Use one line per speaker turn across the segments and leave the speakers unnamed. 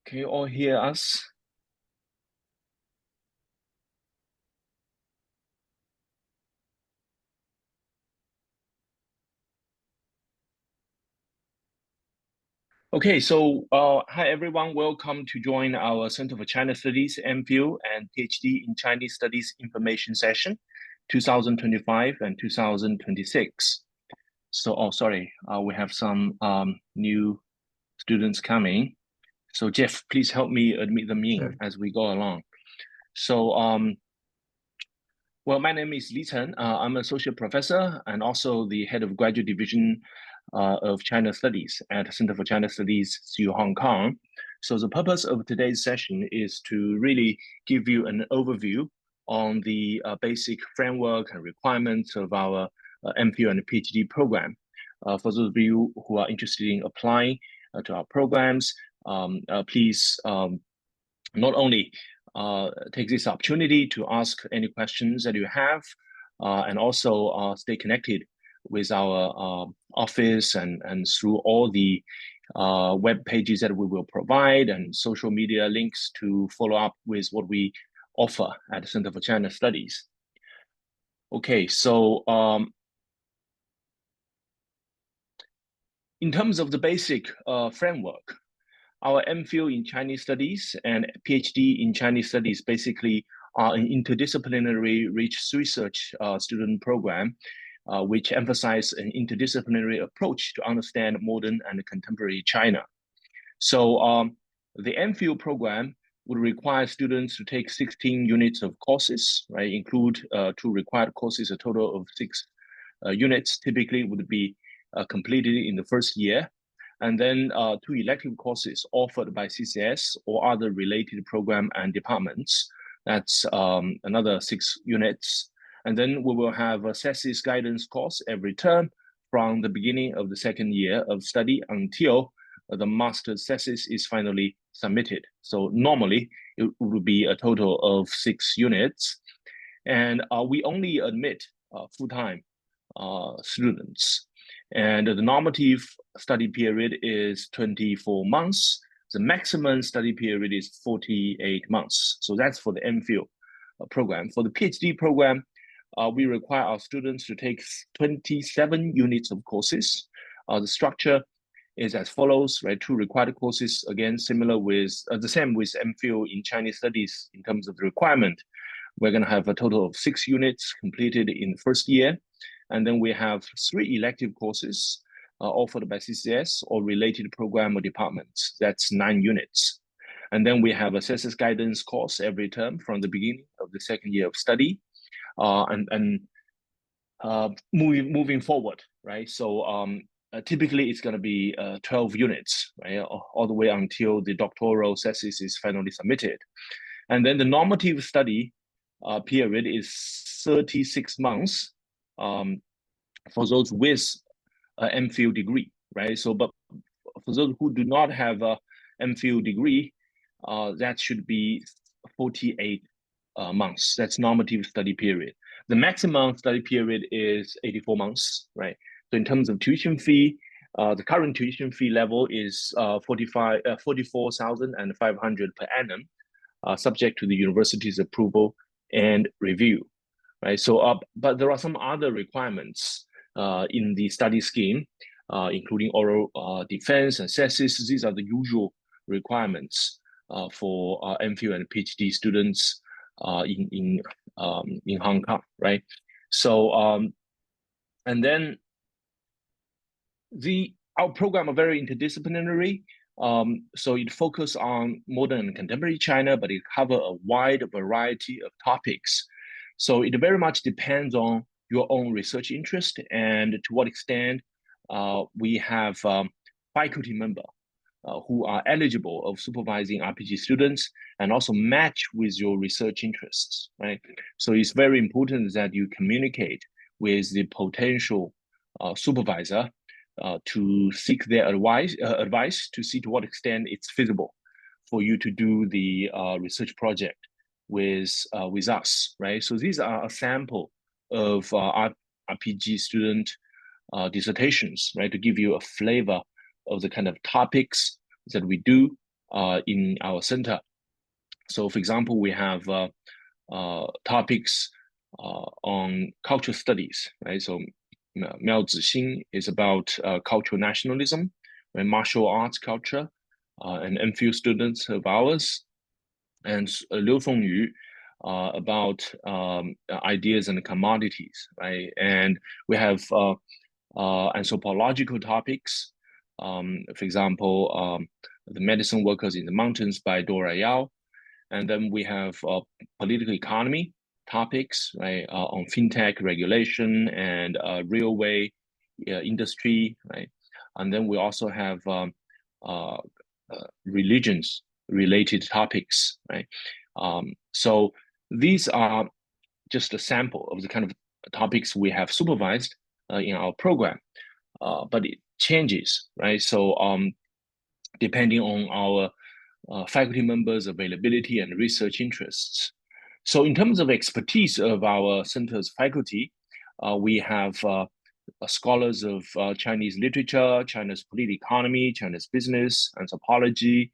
Can you all hear us? Okay, so hi everyone, welcome to join our Center for China Studies MPhil and PhD in Chinese Studies information session 2025 and 2026. So, sorry, we have some new students coming. So Jeff, please help me admit them in as we go along. So, well, my name is Li Chen. I'm an associate professor and also the head of graduate division of China Studies at the Center for China Studies, CU Hong Kong. So the purpose of today's session is to really give you an overview on the basic framework and requirements of our MPhil and PhD program. For those of you who are interested in applying to our programs, please not only take this opportunity to ask any questions that you have, and also stay connected with our office and through all the web pages that we will provide and social media links to follow up with what we offer at the Center for China Studies. Okay, so in terms of the basic framework, our MPhil in Chinese Studies and PhD in Chinese Studies basically are an interdisciplinary research student program, which emphasize an interdisciplinary approach to understand modern and contemporary China. So the MPhil program would require students to take 16 units of courses, right? Include 2 required courses, a total of 6 units typically would be completed in the first year. And then 2 elective courses offered by CCS or other related program and departments. That's another 6 units. And then we will have a CESIS guidance course every term from the beginning of the second year of study until the master's thesis is finally submitted. So normally it would be a total of 6 units. And we only admit full-time students. And the normative study period is 24 months. The maximum study period is 48 months. So that's for the MPhil program. For the PhD program, we require our students to take 27 units of courses. The structure is as follows, right? 2 required courses, again, similar with, the same with MPhil in Chinese Studies in terms of the requirement. We're gonna have a total of 6 units completed in the first year. And then we have 3 elective courses offered by CCS or related program or departments. That's 9 units. And then we have a CESIS guidance course every term from the beginning of the second year of study. Moving forward, right? So typically it's going to be 12 units, right? All the way until the doctoral thesis is finally submitted. And then the normative study period is 36 months for those with an MPhil degree, right? So, but for those who do not have a MPhil degree, that should be 48 months. That's normative study period. The maximum study period is 84 months, right? So in terms of tuition fee, the current tuition fee level is 44,500 per annum, subject to the university's approval and review, right? So, but there are some other requirements in the study scheme, including oral defense and thesis. These are the usual requirements for MPhil and PhD students in Hong Kong, right? So, and then our program are very interdisciplinary. So it focuses on modern and contemporary China, but it covers a wide variety of topics. So it very much depends on your own research interest and to what extent we have faculty members who are eligible of supervising RPG students and also match with your research interests, right? So it's very important that you communicate with the potential supervisor to seek their advice to see to what extent it's feasible for you to do the research project with us, right? So these are a sample of RPG student dissertations, right? To give you a flavor of the kind of topics that we do in our center. So, for example, we have topics on cultural studies, right? So, Miao Zixing is about cultural nationalism and martial arts culture, and MPhil students of ours, and Liu Fengyu about ideas and commodities, right? And we have anthropological topics, for example, The Medicine Workers in the Mountains by Dora Yao. And then we have political economy topics, right, on fintech regulation and railway industry, right? And then we also have religions related topics, right? So these are just a sample of the kind of topics we have supervised in our program, but it changes, right? So depending on our faculty members' availability and research interests. So in terms of expertise of our center's faculty, we have scholars of Chinese literature, China's political economy, China's business, anthropology,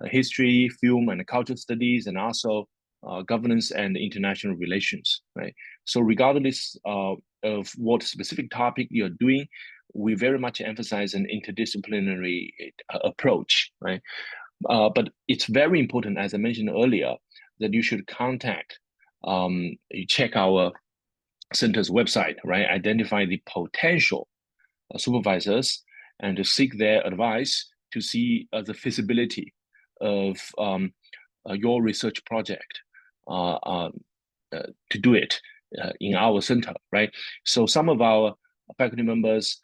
history, film and cultural studies, and also governance and international relations, right? So regardless of what specific topic you're doing, we very much emphasize an interdisciplinary approach, right? But it's very important, as I mentioned earlier, that you should you check our center's website, right? Identify the potential supervisors and to seek their advice to see the feasibility of your research project to do it in our center, right? So some of our faculty members,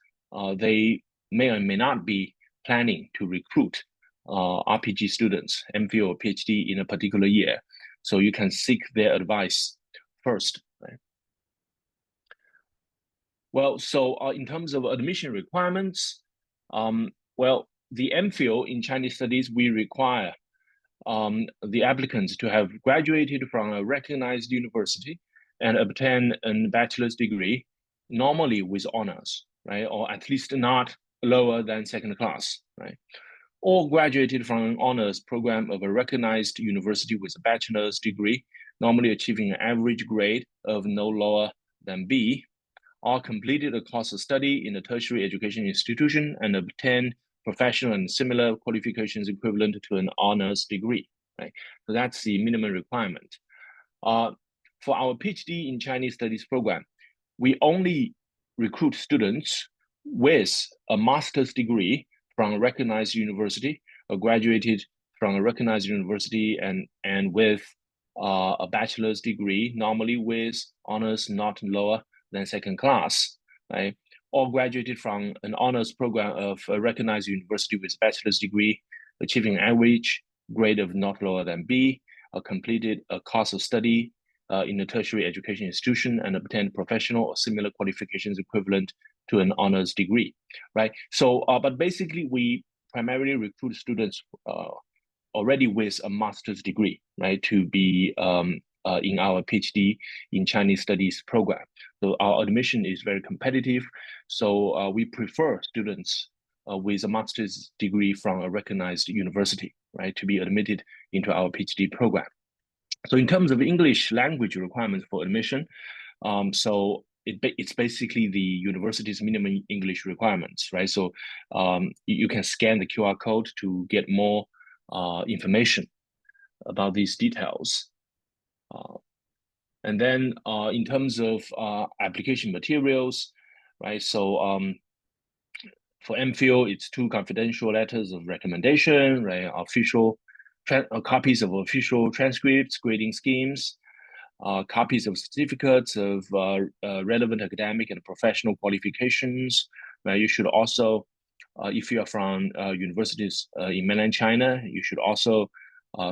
they may or may not be planning to recruit RPG students, MPhil or PhD in a particular year. So you can seek their advice first, right? Well, so in terms of admission requirements, well, the MPhil in Chinese studies, we require the applicants to have graduated from a recognized university and obtain a bachelor's degree, normally with honors, right? Or at least not lower than second class, right? Or graduated from an honors program of a recognized university with a bachelor's degree, normally achieving an average grade of no lower than B, or completed a course of study in a tertiary education institution and obtained professional and similar qualifications equivalent to an honors degree, right? So that's the minimum requirement. For our PhD in Chinese studies program, we only recruit students with a master's degree from a recognized university, or graduated from a recognized university, and with a bachelor's degree, normally with honors not lower than second class, right? Or graduated from an honors program of a recognized university with bachelor's degree, achieving an average grade of not lower than B, or completed a course of study in a tertiary education institution and obtained professional or similar qualifications equivalent to an honors degree, right? So, but basically we primarily recruit students already with a master's degree, right, to be in our PhD in Chinese studies program. So our admission is very competitive. So we prefer students with a master's degree from a recognized university, right, to be admitted into our PhD program. So in terms of English language requirements for admission, it's basically the university's minimum English requirements, right? So you can scan the QR code to get more information about these details. And then in terms of application materials, right? So for MPhil, it's 2 confidential letters of recommendation, right? Copies of official transcripts, grading schemes, copies of certificates of relevant academic and professional qualifications. You should also, if you are from universities in mainland China, you should also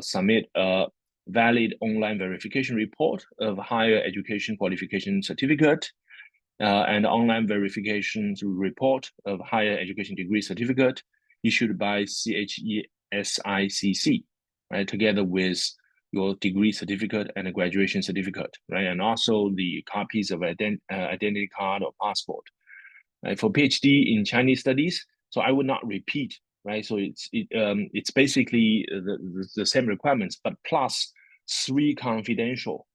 submit a valid online verification report of higher education qualification certificate and online verification report of higher education degree certificate issued by CHESICC, right, together with your degree certificate and a graduation certificate, right, and also the copies of identity card or passport. Right? For PhD in Chinese studies, so I would not repeat right? So it's basically the same requirements, but plus 3 confidential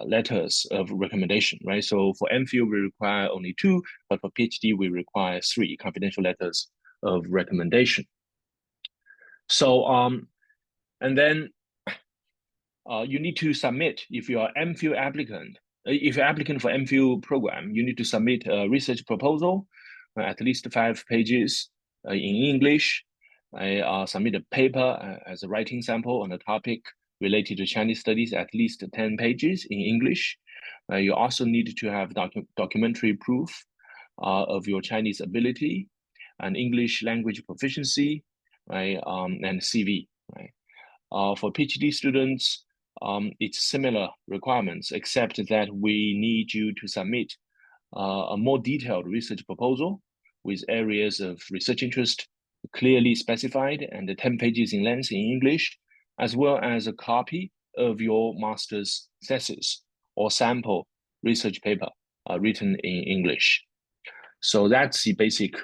letters of recommendation, right? So for MPhil, we require only 2, but for PhD, we require 3 confidential letters of recommendation. So, and then you need to submit, if you are MPhil applicant, if you're applicant for MPhil program, you need to submit a research proposal, at least 5 pages in English. Submit a paper as a writing sample on a topic related to Chinese studies, at least 10 pages in English. You also need to have documentary proof of your Chinese ability and English language proficiency, right? And CV, right? For PhD students, it's similar requirements, except that we need you to submit a more detailed research proposal with areas of research interest clearly specified and 10 pages in length in English, as well as a copy of your master's thesis or sample research paper written in English. So that's the basic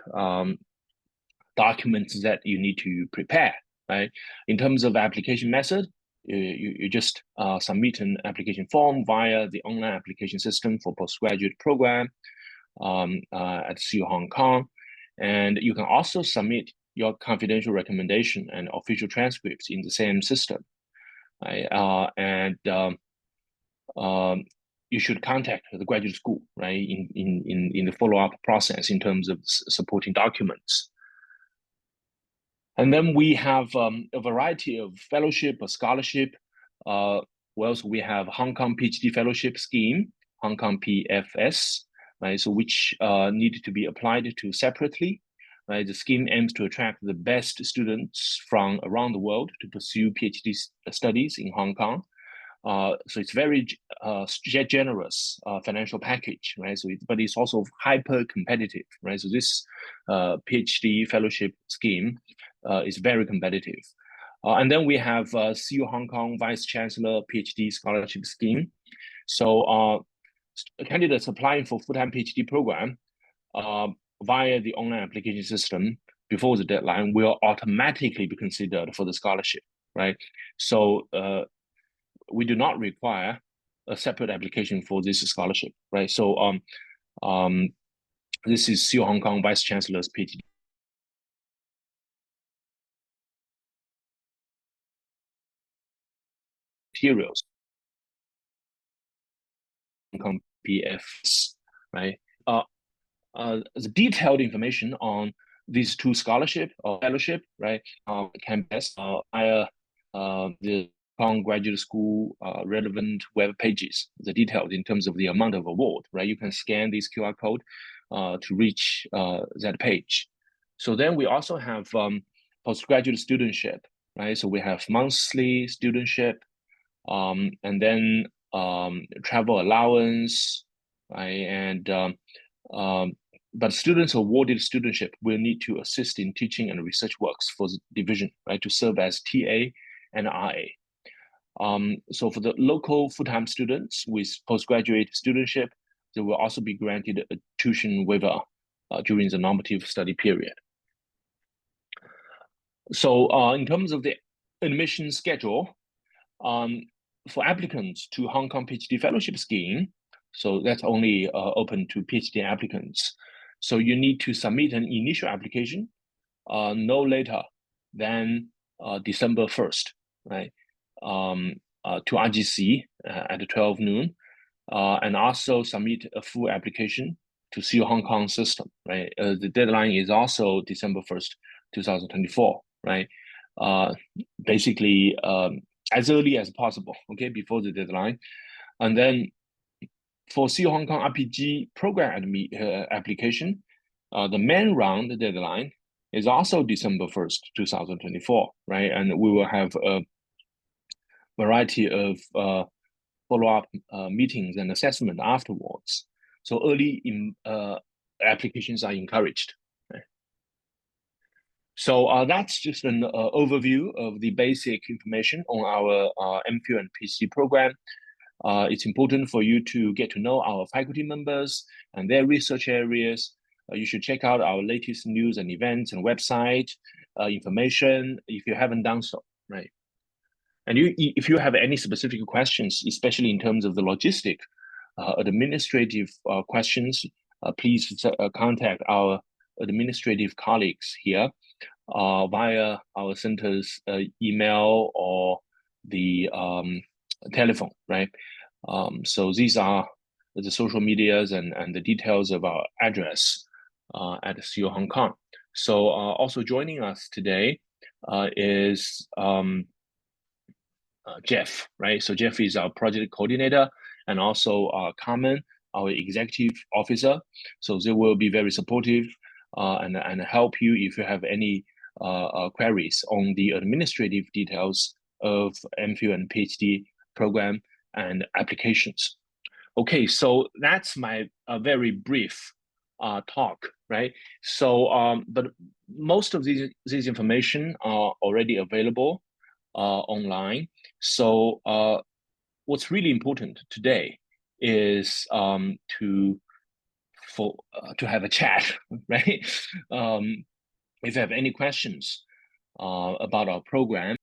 documents that you need to prepare, right? In terms of application method, you just submit an application form via the online application system for postgraduate program at CU Hong Kong. And you can also submit your confidential recommendation and official transcripts in the same system, right? You should contact the graduate school, right, in the follow-up process in terms of supporting documents. And then we have a variety of fellowship or scholarship. Well, so we have Hong Kong PhD Fellowship Scheme, Hong Kong PFS, right? So which need to be applied to separately, right? The scheme aims to attract the best students from around the world to pursue PhD studies in Hong Kong. So it's very generous financial package, right? So but it's also hyper competitive, right? So this PhD fellowship scheme is very competitive. And then we have CU Hong Kong Vice Chancellor PhD Scholarship Scheme. So candidates applying for full-time PhD program via the online application system before the deadline will automatically be considered for the scholarship, right? So we do not require a separate application for this scholarship, right? So this is CU Hong Kong Vice Chancellor's PhD materials, Hong Kong PFs, right? The detailed information on these 2 scholarship or fellowship, right, can be best via the Hong Kong Graduate School relevant web pages, the details in terms of the amount of award, right? You can scan this QR code to reach that page. So then we also have postgraduate studentship, right? So we have monthly studentship, and then travel allowance, right? And but students awarded studentship will need to assist in teaching and research works for the division, right, to serve as TA and RA. So for the local full-time students with postgraduate studentship, they will also be granted a tuition waiver during the normative study period. So in terms of the admission schedule, for applicants to Hong Kong PhD Fellowship Scheme, so that's only open to PhD applicants. So you need to submit an initial application no later than December 1st, right? To RGC at 12 noon, and also submit a full application to CU Hong Kong system, right? The deadline is also December 1st, 2024, right? Basically, as early as possible, okay, before the deadline. And then for CU Hong Kong RPG program application, the main round deadline is also December 1st, 2024, right? And we will have a variety of follow-up meetings and assessment afterwards. So early applications are encouraged. Right? So that's just an overview of the basic information on our MPhil and PhD program. It's important for you to get to know our faculty members and their research areas, you should check out our latest news and events and website information if you haven't done so, right? And if you have any specific questions, especially in terms of the logistic, administrative questions, please contact our administrative colleagues here via our center's email or the telephone, right? So these are the social medias and the details of our address at CU Hong Kong. So also joining us today is Jeff, right? So Jeff is our project coordinator and also Carmen, our executive officer. So they will be very supportive and help you if you have any queries on the administrative details of MPhil and PhD program and applications. Okay, so that's my very brief talk, right? So, but most of these information are already available online. So what's really important today is to have a chat, right? If you have any questions about our program,